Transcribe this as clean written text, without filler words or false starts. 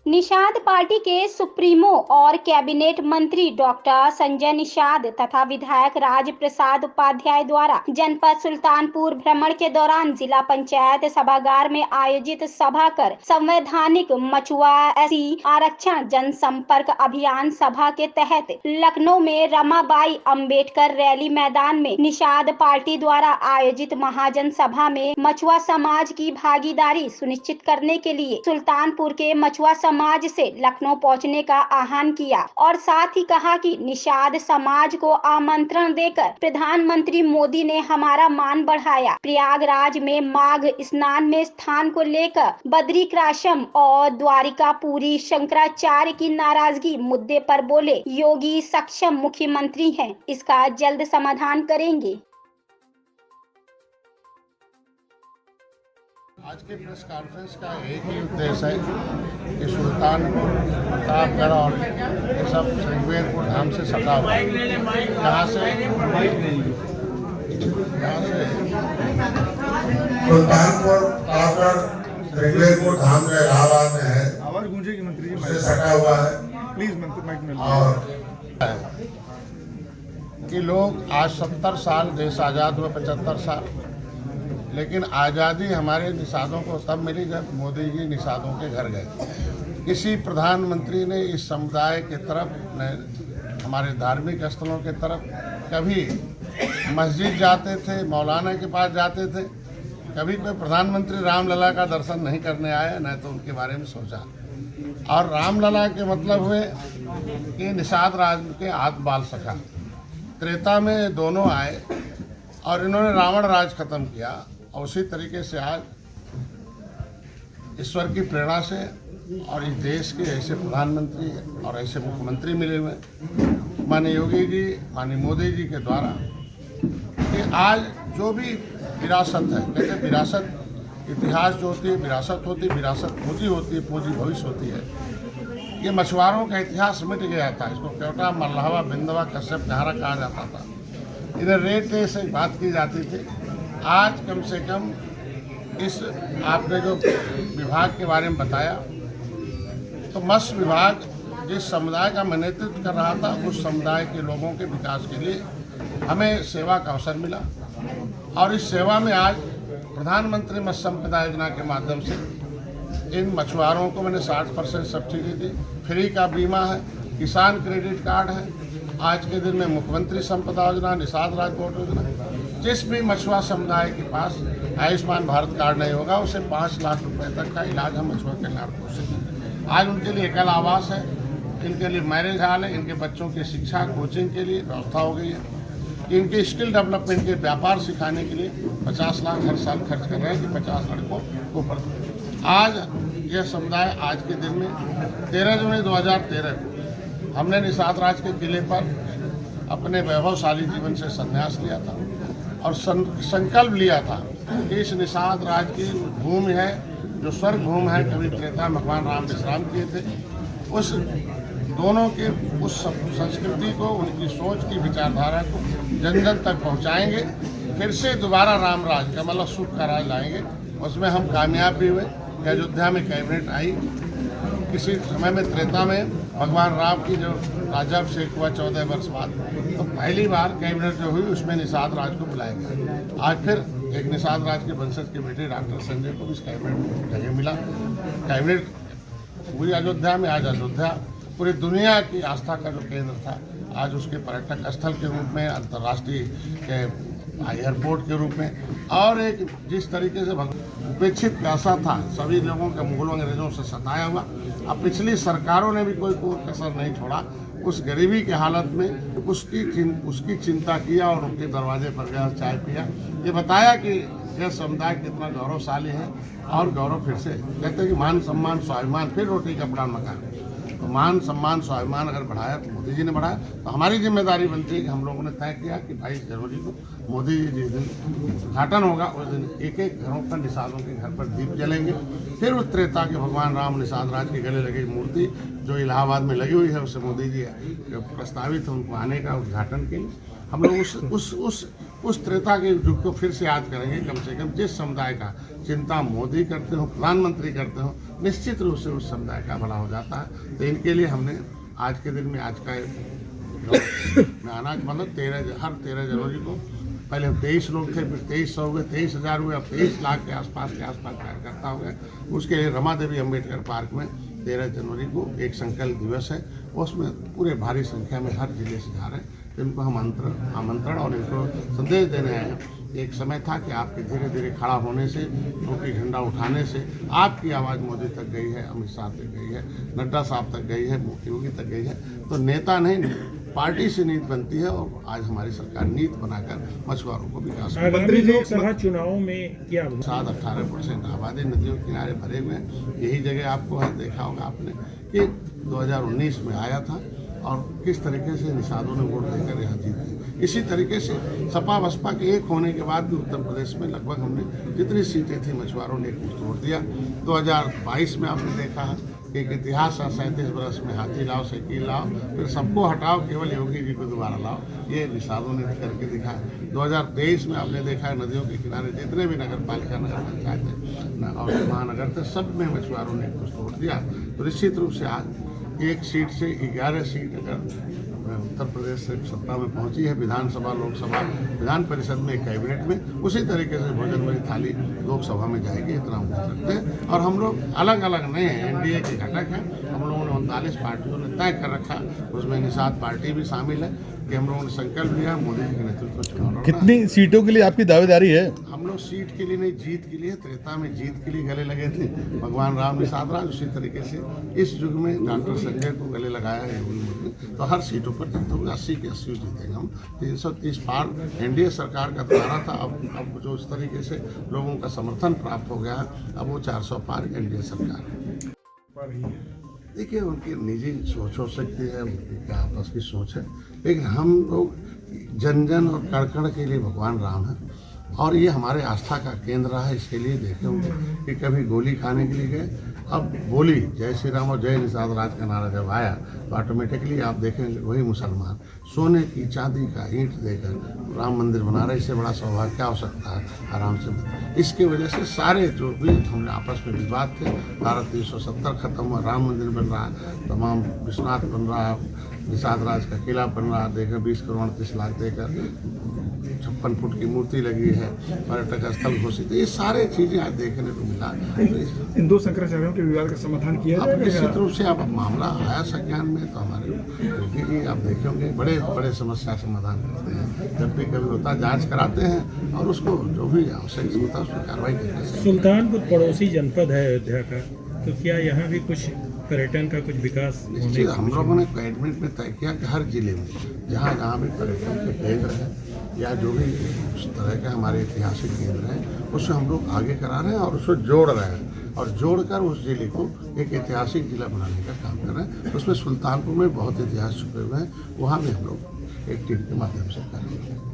Nishad party के supremo और cabinet मंत्री डॉक्टर संजय निषाद तथा विधायक राज प्रसाद उपाध्याय द्वारा जनपद सुल्तानपुर भ्रमण के दौरान जिला पंचायत सभागार में आयोजित सभा कर संवैधानिक मछुआ एससी आरक्षण जनसंपर्क अभियान सभा के तहत लखनऊ में रमाबाई अंबेडकर रैली मैदान में निषाद पार्टी द्वारा आयोजित महाजन सभा में मछुआ समाज की भागीदारी सुनिश्चित करने के लिए सुल्तानपुर के मछुआ समाज से लखनऊ पहुंचने का आह्वान किया और साथ ही कहा कि निषाद समाज को आमंत्रण देकर प्रधानमंत्री मोदी ने हमारा मान बढ़ाया। प्रयागराज में माघ स्नान में स्थान को लेकर बद्रिकाश्रम और द्वारिकापुरी शंकराचार्य की नाराजगी मुद्दे पर बोले योगी सक्षम मुख्यमंत्री हैं, इसका जल्द समाधान करेंगे। आज के प्रेस कॉन्फ्रेंस का एक ही उद्देश्य है कि सुल्तानपुर, प्रतापगढ़ और ये सब श्रृंगेरपुर धाम से सटा हुआ है। यहाँ से सुल्तानपुर, प्रतापगढ़, श्रृंगेरपुर धाम जो इलाहाबाद में है, आवाज गूंजेगी मंत्री जी, उससे सटा हुआ है। प्लीज मंत्री माइक में। और कि लोग आज 70 साल, देश आज़ाद हुए 75 साल, लेकिन आज़ादी हमारे निषादों को तब मिली जब मोदी जी निषादों के घर गए। किसी प्रधानमंत्री ने इस समुदाय के तरफ, हमारे धार्मिक स्थलों के तरफ कभी मस्जिद जाते थे, मौलाना के पास जाते थे, कभी कोई प्रधानमंत्री रामलला का दर्शन नहीं करने आया, न तो उनके बारे में सोचा। और रामलला के मतलब हुए कि निषाद राज के हाथ बाल सखा। त्रेता में दोनों आए और इन्होंने रावण राज खत्म किया। और उसी तरीके से आज ईश्वर की प्रेरणा से और इस देश के ऐसे प्रधानमंत्री और ऐसे मुख्यमंत्री मिले हुए माननीय योगी जी, माननीय मोदी जी के द्वारा कि आज जो भी विरासत है, कहते हैं विरासत इतिहास जो होती है, विरासत होती है, विरासत पूंजी होती है, पूंजी भविष्य होती है। ये मछुआरों का इतिहास मिट गया था। इसको केवटा, मल्लावा, बिंदवा, कश्यप, नहरा कहा जाता था। इधर रेट से बात की जाती थी। आज कम से कम इस आपने जो विभाग के बारे में बताया, तो मत्स्य विभाग जिस समुदाय का मैं नेतृत्व कर रहा था, उस समुदाय के लोगों के विकास के लिए हमें सेवा का अवसर मिला। और इस सेवा में आज प्रधानमंत्री मत्स्य संपदा योजना के माध्यम से इन मछुआरों को मैंने 60% सब्सिडी दी, फ्री का बीमा है, किसान क्रेडिट कार्ड है। आज के दिन में मुख्यमंत्री संपदा योजना, निषाद राजकोट योजना, जिस भी मछुआ समुदाय के पास आयुष्मान भारत कार्ड नहीं होगा उसे 5 लाख रुपए तक का इलाज हम मछुआ कल्याण कोष से देंगे। आज उनके लिए एकल आवास है, इनके लिए मैरिज हॉल है, इनके बच्चों की शिक्षा कोचिंग के लिए व्यवस्था हो गई है। इनके स्किल डेवलपमेंट के व्यापार सिखाने के लिए 50 लाख हर साल खर्च कर रहे हैं कि 50 लड़कों को पढ़। आज यह समुदाय आज के दिन में 13 जनवरी 2013 को हमने निषाद राज के किले पर अपने वैभवशाली जीवन से संन्यास लिया था और संकल्प लिया था कि इस निषाद राज की भूमि है जो स्वर्ग भूमि है, कभी त्रेता में भगवान राम विश्राम किए थे। उस दोनों के उस संस्कृति को, उनकी सोच की विचारधारा को जन जन तक पहुंचाएंगे। फिर से दोबारा राम राज का मतलब सुख का राज लाएंगे। उसमें हम कामयाब भी हुए। अयोध्या में कैबिनेट आई। किसी समय में त्रेता में भगवान राम की जो राज्याभिषेक हुआ 14 वर्ष बाद, तो पहली बार कैबिनेट जो हुई उसमें निषाद राज को बुलाया गया। आज फिर एक निषाद राज के वंशज के बेटे डॉक्टर संजय को इस कैबिनेट में जगह मिला। कैबिनेट पूरी अयोध्या में, आज अयोध्या पूरी दुनिया की आस्था का जो केंद्र था, आज उसके पर्यटक स्थल के रूप में, अंतर्राष्ट्रीय एयरपोर्ट के रूप में, और एक जिस तरीके से उपेक्षित पैसा था, सभी लोगों के मुगलों अंग्रेजों से सताया हुआ। अब पिछली सरकारों ने भी कोई कसर नहीं छोड़ा। उस गरीबी की हालत में उसकी चिंता किया और उनके दरवाजे पर गया, चाय पिया। ये बताया कि यह समुदाय कितना गौरवशाली है। और गौरव फिर से कहते हैं कि मान सम्मान स्वाभिमान, फिर रोटी कपड़ा मकान। तो मान सम्मान स्वाभिमान अगर बढ़ाया तो मोदी जी ने बढ़ाया, तो हमारी जिम्मेदारी बनती है कि हम लोगों ने तय किया कि 22 जनवरी को मोदी जी जिस दिन उद्घाटन होगा उस दिन एक एक घरों पर निषादों के घर पर दीप जलेंगे। फिर उस त्रेता के भगवान राम निषाद राज के गले लगी मूर्ति जो इलाहाबाद में लगी हुई है, उससे मोदी जी जो प्रस्तावित है उनको आने का उद्घाटन के लिए हम लोग उस त्रेता के युग को फिर से याद करेंगे। कम से कम जिस समुदाय का चिंता मोदी करते हो, प्रधानमंत्री करते हो, निश्चित रूप से उस समुदाय का भला हो जाता है। तो इनके लिए हमने आज के दिन में आज का में आना मतलब हर 13 जनवरी को पहले हम 23 लोग थे, फिर 2300 हुए, 23,000 हुए, अब 23 लाख के आसपास कार्यकर्ता हो गए। उसके लिए रमा देवी अम्बेडकर पार्क में 13 जनवरी को एक संकल्प दिवस है, उसमें पूरे भारी संख्या में हर जिले से जा रहे हैं। तो इनको हम आमंत्रण और इनको संदेश देने आए हैं। एक समय था कि आपके धीरे धीरे खड़ा होने से, उनकी झंडा उठाने से आपकी आवाज़ मोदी तक गई है, अमित शाह तक गई है, नड्डा साहब तक गई है, योगी तक गई है। तो नेता नहीं, पार्टी से नीति बनती है और आज हमारी सरकार नीति बनाकर मछुआरों को विकास आगामी लोकसभा चुनावों में क्या 18% आबादी नदियों के किनारे भरे हुए हैं। यही जगह आपको है, देखा होगा आपने कि 2019 में आया था और किस तरीके से निषादों ने वोट देकर यहाँ जीते। इसी तरीके से सपा बसपा के एक होने के बाद भी उत्तर प्रदेश में लगभग हमने जितनी सीटें थी मछुआरों ने एक तोड़ दिया। 2022 में आपने देखा है कि एक इतिहास है, 37 बरस में हाथी लाओ, साइकिल लाओ, फिर सबको हटाओ, केवल योगी जी को दोबारा लाओ, ये निषादों ने करके दिखाया। 2023 में आपने देखा है नदियों के किनारे जितने भी नगर पालिका, नगर पंचायत और महानगर थे, सब में मछुआरों ने कुछ तोड़ दिया। तो निश्चित रूप से आज एक सीट से 11 सीट अगर उत्तर प्रदेश से सत्ता में पहुंची है, विधानसभा, लोकसभा, विधान परिषद में, कैबिनेट में, उसी तरीके से भोजन वाली थाली लोकसभा में जाएगी, इतना हम कह सकते हैं। और हम लोग अलग अलग नहीं हैं, एनडीए के घटक हैं। हम लोगों ने 39 पार्टियों ने तय कर रखा, उसमें निषाद पार्टी भी शामिल है कि हम लोगों ने संकल्प लिया मोदी जी के नेतृत्व में चुनाव लड़ना। कितनी सीटों के लिए आपकी दावेदारी है? हम लोग सीट के लिए नहीं, जीत के लिए, त्रेता में जीत के लिए गले लगे थे भगवान राम निषाद राज, उसी तरीके से इस युग में डॉक्टर संजय को गले लगाया है योगी मोदी। तो हर सीटों पर जीत होगी, 80 के 80 जीतेंगे हम। 330 पार एनडीए सरकार का द्वारा था, अब जो इस तरीके से लोगों का समर्थन प्राप्त हो गया है, अब वो 400 पार एनडीए सरकार। देखिए, उनकी निजी सोच हो सकती है, उनकी क्या आपस की सोच है, लेकिन हम लोग जन जन और कण कण के लिए भगवान राम है और ये हमारे आस्था का केंद्र रहा है। इसके लिए देखे होंगे कि कभी गोली खाने के लिए गए, अब बोली जय श्री राम और जय निषाद राज का नारा जब आया तो ऑटोमेटिकली आप देखेंगे वही मुसलमान सोने की चांदी का ईंट देकर राम मंदिर बना रहे। इससे बड़ा सौभाग्य क्या हो सकता है आराम से। इसकी वजह से सारे जो भी हमने आपस में विवाद थे, भारत 370 खत्म हुआ, राम मंदिर बन रहा, तमाम विश्वनाथ बन रहा, निषाद राज का किला बन रहा, देकर 20 करोड़ 30 लाख देकर 56 फुट की मूर्ति लगी है, पर्यटक स्थल घोषित। ये सारे चीजें आज देखने को मिला। इन दो शंकराचार्यों के विवाद का समाधान किया अब निश्चित रूप से अब मामला आया संज्ञान में तो हमारे योगी जी आप देखेंगे बड़े बड़े समस्या समाधान करते हैं। जब भी कभी होता जांच कराते हैं और उसको जो भी आवश्यक होता है उसकी कार्रवाई करते हैं। सुल्तानपुर पड़ोसी जनपद है अयोध्या का, तो क्या यहाँ भी कुछ पर्यटन का कुछ विकास निश्चित हम लोगों ने कैबिनेट में तय किया कि हर जिले में जहाँ जहाँ भी पर्यटन के केंद्र हैं या जो भी उस तरह के हमारे ऐतिहासिक केंद्र हैं उससे हम लोग आगे करा रहे हैं और उसको जोड़ रहे हैं और जोड़कर उस जिले को एक ऐतिहासिक जिला बनाने का काम कर रहे हैं। उसमें सुल्तानपुर में बहुत इतिहास छुपे हुए हैं, वहाँ भी हम लोग एक टीम के माध्यम से कर रहे हैं।